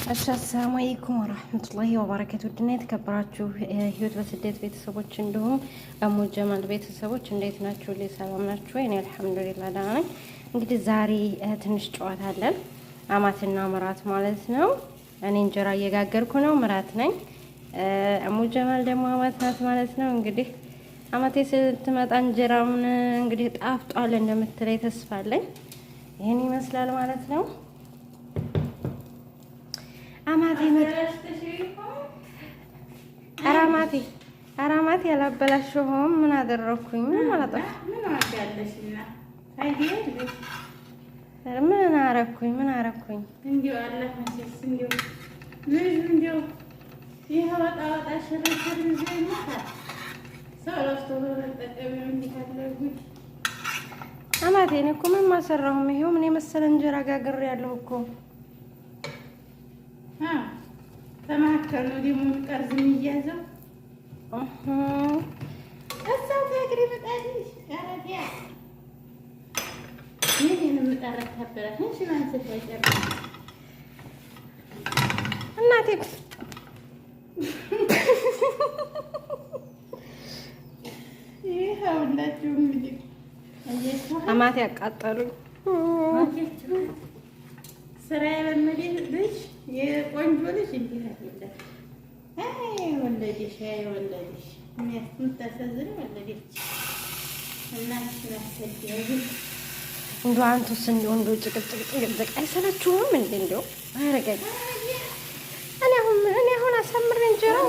አሰላሙ አለይኩም ወራህመቱላሂ ወበረካቱ። ድና የተከበራችሁ ህይወት በስደት ቤተሰቦች እንዲሁም እሙ ጀማል ቤተሰቦች እንዴት ናችሁ? ሰላም ናችሁ? እኔ አልሐምዱሊላህ ደህና ነኝ። እንግዲህ ዛሬ ትንሽ ጨዋታ አለን፣ አማትና ምራት ማለት ነው። እኔ እንጀራ እየጋገርኩ ነው፣ ምራት ነኝ። እሙ ጀማል ደግሞ አማት ናት ማለት ነው። እንግዲህ አማቴ ስትመጣ እንጀራውን እንግዲህ ጣፍጧል እንደምትለኝ ተስፋ አለኝ። ይሄን ይመስላል ማለት ነው። አማቴ አራማቴ ያላበላሽሁም። ምን አደረኩኝ? ምን አላጠፋሁም። ምን አረኩኝ? ምን አረኩኝ? እንዲው አላህ መቼስ እንዲው ልጅ እንዲው ይሄ ወጣ ሽርሽር ይዘይታ ሰው ለስቶ ተጠቀመው እንዲካለጉት አማቴ እኔ እኮ ምን ማሰራሁም። ይሄው ምን የመሰለ እንጀራ ጋግሬያለሁ እኮ ተማከሉ ደግሞ ቀርዝ የሚያዘው እዛው ጋግሪ መጣልሽ አረዲያ ይሄን የምጣራት ታበራት እንሽ ማንሰት ያጨርስ እናቴ ይሄውላችሁ እንግዲህ አማቴ ያቃጠሉኝ ስራ የለመደች ልጅ የቆንጆ ልጅ እንዲህ አይደለም። ወለደሽ ወለደሽ የምታሳዝን ወለደች። እናትሽን አሰደው እንደው አንቱስ እንደው ጭቅጭቅ አይሰለችሁም እንዴ? እንደው አረጋኝ እኔ አሁን አሳምሬ እንጀራው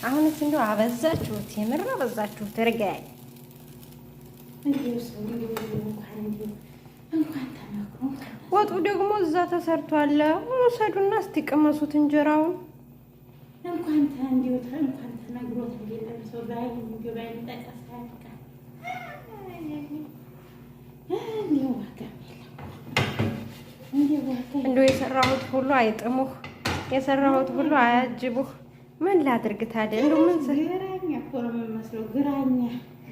አሁንስ እንደው አበዛችሁት፣ የምር አበዛችሁት። እርጋኝ ወጡ ደግሞ እዛ ተሰርቷል። ውሰዱና እስቲ ቅመሱት እንጀራውን። እንኳን ተነግሮት አይደለም ሰው ጋር ምግባይ ተቀሳቀ እንደው የሰራሁት ሁሉ አይጥሙህ፣ የሰራሁት ሁሉ አያጅቡህ። ምን ላድርግ ታዲያ? እንደው ምን ግራኛ እኮ ነው የምመስለው።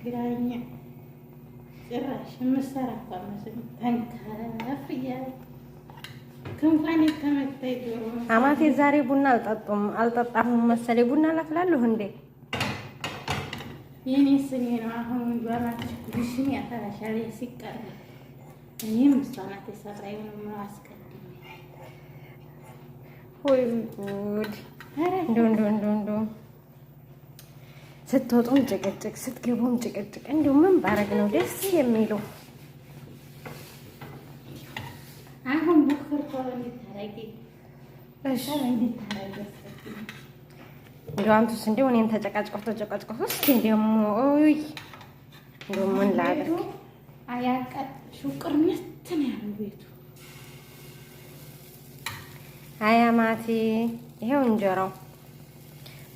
ግራኛ ጭራሽ የምሰራ እኮ መስሎኝ ተንከፍ እያለ ክንፋን የተመታኝ ዶሮ አማቴ ዛሬ ቡና አልጠጣሁም መሰለኝ። ቡና ላፍላለሁ እንዴ? የኔ ስኔ ነው አሁን ጓማት ግሽን ያፈራሻል ሲቀር እኔም እሷ ናት የሰራኝ ነው አስቀድሜ። ሆይ ጉድ! እንደው ስትወጡም ጭቅጭቅ ስትገቡም ጭቅጭቅ። እንደው ምን ባረግ ነው ደስ የሚለው? አሁን ቡክር ኮሎ እንድታረጊ እሺ፣ እንደው አንቱስ እንደው እኔን ተጨቃጭቆ እስኪ ደግሞ ኦይ እንደው ምን ላድርግ? አያቀጥ ሹቅርነት ነው ያለው ቤቱ። አያማቴ ይሄው እንጀራው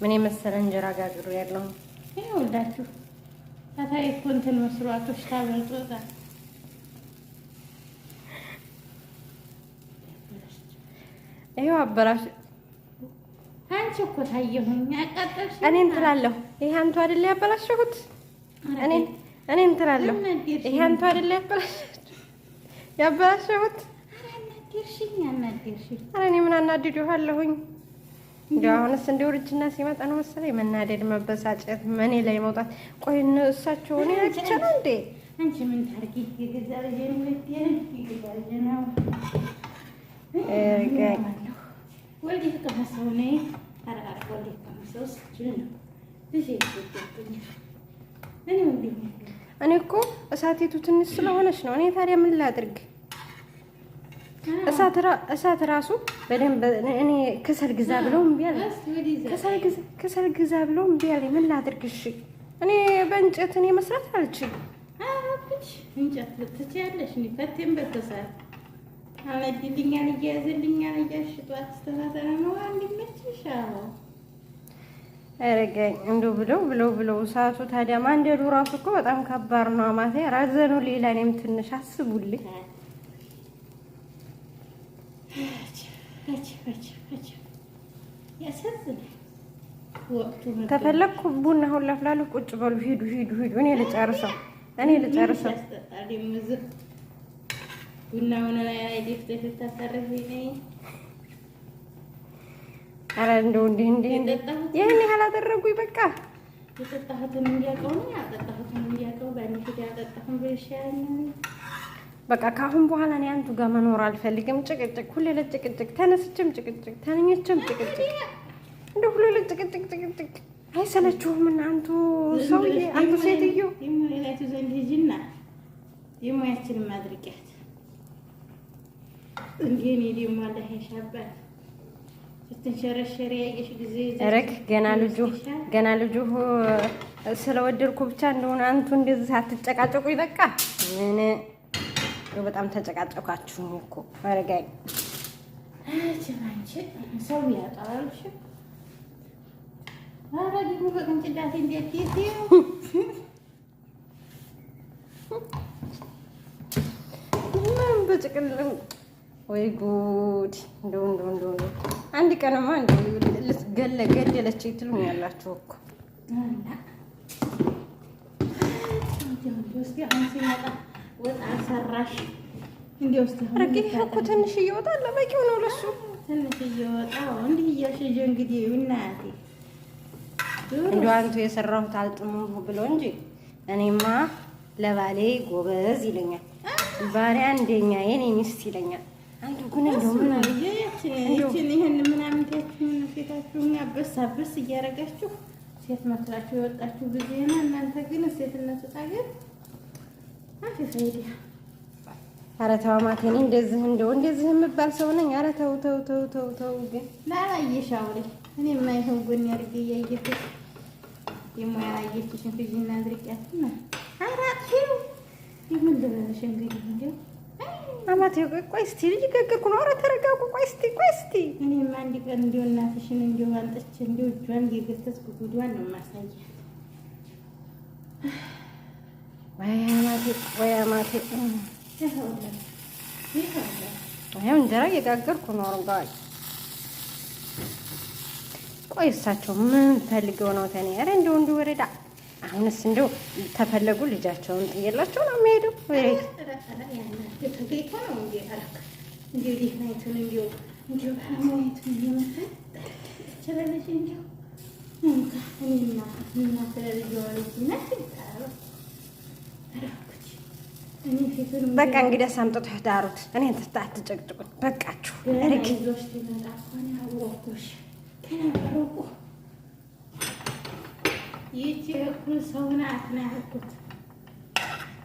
ምን የመሰለ እንጀራ ጋግሩ ያለው ይኸውላችሁ። ታታይ እኮ እንትን መስሏቶች ታበልጦታል። ይሄው አበላሽ። አንቺ እኮ ታየሁኝ አቃጠልሽ። እኔ እንትላለሁ ይሄ አንቱ አይደለ ያበላሽሁት? እኔ እንትላለሁ ይሄ አንቱ አይደለ ያበላሽሁት? አናደርሽኝ። ኧረ እኔ ምን አናድዱሃለሁኝ? እንደው አሁንስ እንደው ልጅና ሲመጣ ነው መሰለኝ መናደድ፣ መበሳጨት፣ መኔ ላይ መውጣት። ቆይ እሳቸው እኔ ብቻ ነው እንዴ? አንቺ ምን ታርጊ? የገዛ ልጅ ነው የገዛ ልጅ ነው ወልዴ ከመሰው ነይ አራራ ወልዴ ከመሰው ስጅን ነው ልጅ ይወጣኝ። እኔ እኮ እሳቴቱ ትንሽ ስለሆነች ነው። እኔ ታዲያ ምን ላድርግ? እሳት ራሱ በደንብ እኔ ከሰል ግዛ ብለው እምቢ አለ። ከሰል ግዛ ብለው እምቢ አለ። ምን ላድርግ? እሺ እኔ በእንጨት እኔ መስራት አልችልም። አራብሽ እንጨት ትችያለሽ። እኔ ከቴም በተሰራ አለድልኛል እያያዝልኛል እያሽጧት አስተሳሰረ ነው እንዲመችሽ። አረጋኝ እንደው ብለው እሳቱ ታዲያ ማንደዱ ራሱ እኮ በጣም ከባድ ነው። አማቴ ራዘኑ ሌላ እኔም ትንሽ አስቡልኝ። ተፈለኩ ቡና ሁላ ላፍላለሁ። ቁጭ በሉ ሂዱ። እኔ ልጨርሰው ቡናውን ላይ ደፍተሽ ልታሳርፊኝ ነይ። ኧረ እንደው እንዲህ ይሄን ያህል አደረጉኝ። በቃ የጠጣሁትን እንዲያውቀው ነው ያጠጣሁትን እንዲያውቀው በእኔ ፊት ያጠጣሁን ብሻለኝ። በቃ ከአሁን በኋላ እኔ አንቱ ጋር መኖር አልፈልግም። ጭቅጭቅ፣ ሁሌ ለጭቅጭቅ፣ ተነስቼም ጭቅጭቅ፣ ተነኝቼም ጭቅጭቅ፣ እንደው ሁሌ ለጭቅጭቅ ጭቅጭቅ አይሰለችሁም? እናንቱ ሰውዬ፣ አንቱ ሴትዮ የሞላቱ ዘንድ ሂጂና የሞያችንን ማድረቂያት እንዴ እኔ ደግሞ አላህ ያሻባት ስትንሸረሸሪ ያየሽ ጊዜ ረክ ገና ልጁ ስለወደድኩ ብቻ እንደሆነ አንቱ እንደዚህ ሳትጨቃጨቁኝ በቃ ምን በጣም ተጨቃጨቃችሁኝ እኮ አረጋኝ። አንቺ ሰው ያጣላልሽ ኧረ ደግሞ በቅንጭላቴ እንዴት ይሄው ምን በጭቅልም ወይ ጉድ! እንደው አንድ ቀንማ ገደለች ትሉኛላችሁ እኮ ወጣ ሰራሽ እንዴ ውስጥ እኮ ትንሽ እየወጣ ለበቂው ነው ለሱ ትንሽ እየወጣ እንዲህ እያሸጀ እንግዲህ እናቴ እንደው አንቱ የሰራሁት አልጥሙ ብሎ እንጂ እኔማ ለባሌ ጎበዝ ይለኛል። ባሪያ አንደኛ የኔ ሚስት ይለኛል። አንዱ ግን እንደው ምን አልየችን ይሄን ምናምን ፊታችሁን ያበሳብስ እያረጋችሁ ሴት መስላችሁ የወጣችሁ ጊዜ ነው። እናንተ ግን ሴትነቱ ታገር አፍ ፈይዲ ኧረ ተው ማቴኒ እንደዚህ እንደዚህ የምባል ሰው ነኝ? ኧረ ተው ግን ላላየሽ አውሪ እኔ የማይሆን ጎን ያርግ እያየሽ የማያየችሽን ፍጂና አድርቂያትና አራጥፊው ይምን ልበልሽ እንግዲህ እንደው አማቴ ቆይ እስቲ ልጅ ገገርኩ ነው። ኧረ ተረጋጉ። ቆይ እስቲ እኔማ አንድ ቀን እንደው እናትሽን እንደው አንጥቼ እንደው እጇን እየገተትኩ ጉዷን ነው የማሳያት። ወይ አማቴ ይኸው እንጀራ እየጋገርኩ ነው። አረጋኝ ቆይ እሳቸው ምን ፈልገው ነው ተኔ? ኧረ እንደው ወረዳ አሁንስ እንደው ተፈለጉ ልጃቸውን ጥየላቸው ነው የሚሄዱ። በቃ እንግዲህ አምጥተህ ዳሩት። እኔን አትጨቅጭቁኝ። በቃችሁ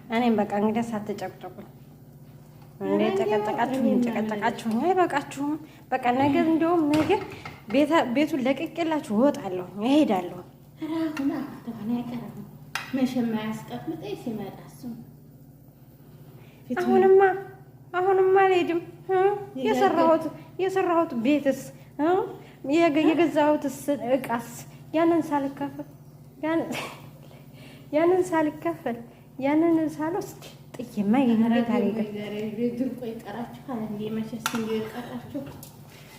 እኔም በቃ እንግዲህ ሳትጨቅጭቁኝ እንደ ጨቀጨቃችሁኝ አይበቃችሁም? በቃ ነገ እንደውም ነገ ቤቱን ለቅቄላችሁ እወጣለሁ፣ እሄዳለሁ። አሁንማ አልሄድም። የሰራሁት ቤትስ የገዛሁትስ እቃስ ያንን ሳልካፈል ያንን ሳልወስድ ጥዬማ ይሄንበት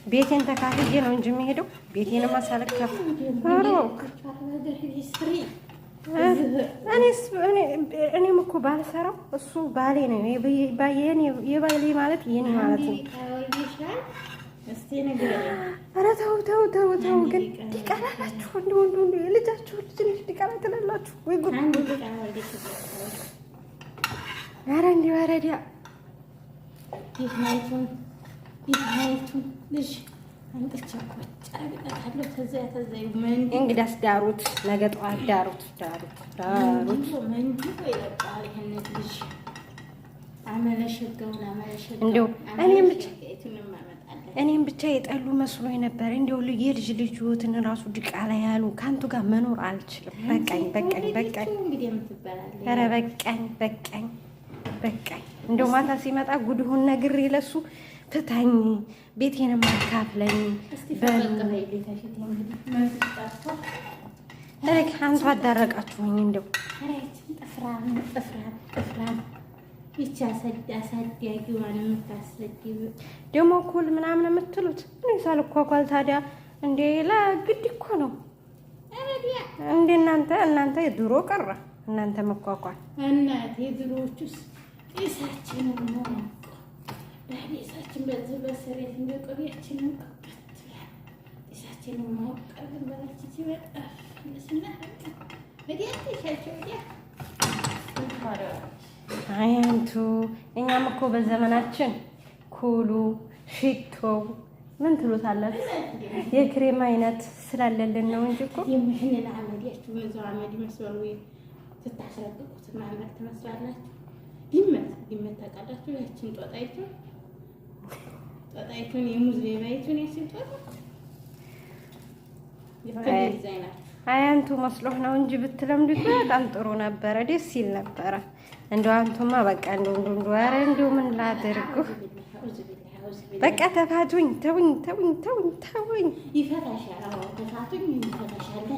ቤቴን ተካፍዬ ነው እንጂ የሚሄደው ቤቴንማ ሳልካፈል እኔም እኮ ባልሰራው እሱ ባሌ ነው። የባሌ ማለት የኔ ማለት ነው። ኧረ ተው ግን ዲቃላ ናችሁ። እንደ የልጃችሁ ልጅ ዲቃላ ትላላችሁ ወይ ጉድ! ኧረ እንዲህ ወረዲያ ይህናይቱን ልጅ አንጥቻ ቁጭ ተዘያ እንግዲያስ ዳሩት፣ ነገ ጠዋት ዳሩት። መንጁ ይለቃል ይሄን ልጅ አመለሸገውና እንደው እኔም ብቻ የጠሉ መስሎኝ ነበር። እንደው የልጅዎትን ራሱ ድቃላ ያሉ ከአንቱ ጋር መኖር አልችልም። በቃኝ። ኧረ በቃኝ። እንደው ማታ ሲመጣ ጉድሁን ነግሬ ለሱ ፍታኝ፣ ቤቴንም አካፍለኝ አንቱ አዳረቃችሁኝ። እንደው ጥፍራም ይቻ አሳዳጊዋን የምታሰድብ ደግሞ እኩል ምናምን የምትሉት እኔ ሳልኳኳል ታዲያ እንደ ለግድ እኮ ነው እንደ እናንተ የድሮ ቀረ እናንተ መኳኳል እናቴ የድሮዎቹስ ቄሳችን ነው ዲሳችን በዚህ በስሬት እንደ ቆቢያችንን ቀበት ዲሳችንን ማውቃለን በላች ሲመጣ ለስና ወዲያቸው ወዲያ አያንቱ እኛም እኮ በዘመናችን ኩሉ ሽቶው ምን ትሉታላችሁ የክሬም አይነት ስላለልን ነው እንጂ እኮ የምህንን አመዲያችሁ በዛው አመዲ መስዋል ወይ ስታስረግጡት ማመድ ትመስላላችሁ። ዲመት ታውቃላችሁ። ያችን ጦጣይቱን የሙዝ ሌባይቱን ያችን ጦጣ አያንቱ መስሎህ ነው እንጂ ብትለምዱት በጣም ጥሩ ነበረ፣ ደስ ይል ነበረ። እንደው አንቱማ በቃ እንደው ኧረ እንደው ምን ላድርጉ በቃ ተፋቱኝ፣ ተውኝ። ይፈታሻል። አዎ ተፋቱኝ፣ ይፈታሻል።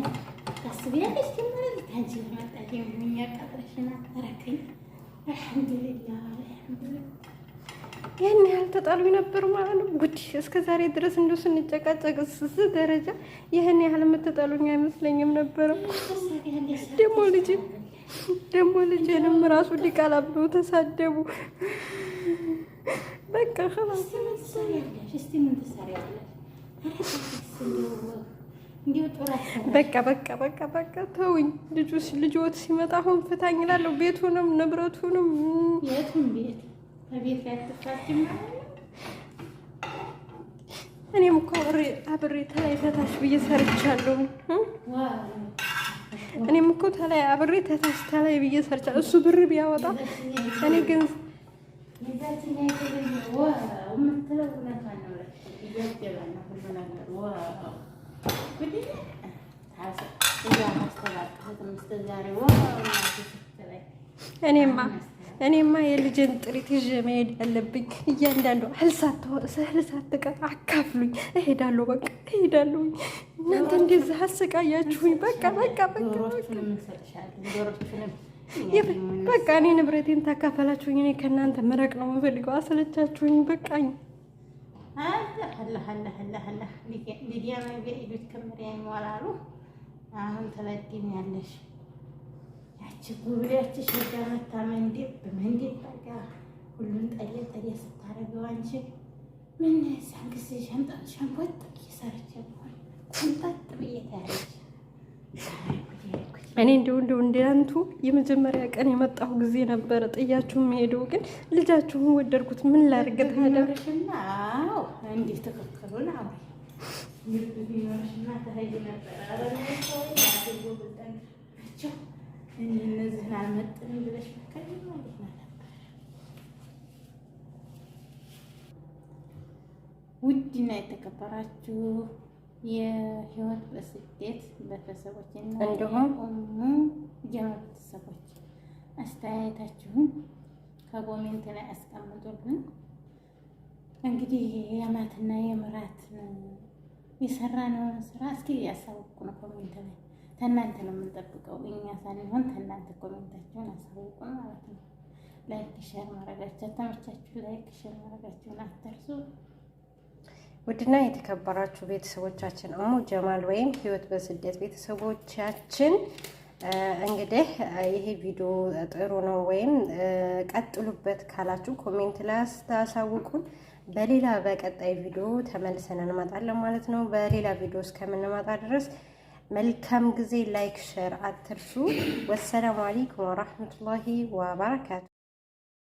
ታስቢያለሽ ትምል ታንቺ መጣሽ የሙኛ ቀጥረሽና አረከኝ። አልሐምዱሊላህ ያን ያህል ተጣሉኝ ነበር ማለት ነው። ጉድ እስከ ዛሬ ድረስ እንደው ስንጨቃጨቅ እዚህ ደረጃ ይህን ያህል የምትጠሉኝ አይመስለኝም ነበረ። ደግሞ ልጄንም ራሱ ዲቃላ ብለው ተሳደቡ። በቃ በቃ ተውኝ። ልጆት ሲመጣ አሁን ፍታኝ እላለሁ። ቤቱንም ንብረቱንም የቱን ቤት ከቤት ላይ ተፋችም እኔም እኮ አብሬ ተላይ ተታች ብዬ ሰርቻለሁ። እኔም እኮ ተላይ አብሬ ተታች ተላይ ብዬ ሰርቻለሁ። እሱ ብር ቢያወጣ እኔ ግን እኔማ የልጄን ጥሪት ይዤ መሄድ ያለብኝ እያንዳንዱ እህል ሳትቀር አካፍሉኝ፣ እሄዳለሁ። በቃ እሄዳለሁ። እናንተ እንደዚህ አሰቃያችሁኝ። በቃ እኔ ንብረቴን ታካፈላችሁኝ። እኔ ከእናንተ መረቅ ነው የምፈልገው። አሰለቻችሁኝ። በቃኝ። ሊዲያ መንገድ ከምሪያ ይሞላሉ። አሁን ተለድኛለሽ። ያቺ ጉብሌያች ሸጋ መታ መንዴብ በቃ ሁሉን ጠየ ስታደርገው አንቺ ምን እዛን ጊዜ ሸንቦጥ እየሰረች ሆን ሸንጣጥ ብዬ ታያለች። እኔ እንደው እንዳንቱ የመጀመሪያ ቀን የመጣሁ ጊዜ ነበረ ጥያችሁ የምሄደው፣ ግን ልጃችሁን ወደድኩት። ምን ላድርግ ታዲያ? አዎ እንዴት ተከከሉን አው ቢኖርሽና ተሄጂ ነበር እነዚህን አልመጥንም ብለሽ መከኝ ማለት ነበር። ውድና የተከበራችሁ የህይወት በስደት ቤተሰቦችና እንዲሁም ጀማል ቤተሰቦች አስተያየታችሁን ከኮሜንት ላይ አስቀምጡልን። እንግዲህ የአማትና የምራት የሰራነውን ስራ እስኪ ያሳውቁን ኮሜንት ላይ። ከእናንተ ነው የምንጠብቀው እኛ ሳንሆን ከእናንተ ኮሜንታችሁን አሳውቁን ማለት ነው። ላይክ ሼር ማድረጋችሁ ተመቻችሁ፣ ላይክ ሼር ማድረጋችሁን አትርሱ። ውድና የተከበራችሁ ቤተሰቦቻችን እሙ ጀማል ወይም ህይወት በስደት ቤተሰቦቻችን እንግዲህ ይሄ ቪዲዮ ጥሩ ነው ወይም ቀጥሉበት ካላችሁ ኮሜንት ላይ አስታውቁን። በሌላ በቀጣይ ቪዲዮ ተመልሰን እንመጣለን ማለት ነው። በሌላ ቪዲዮ እስከምንመጣ ድረስ መልካም ጊዜ። ላይክ ሼር አትርሱ። ወሰላሙ አለይኩም ወራህመቱላሂ ወበረካቱ።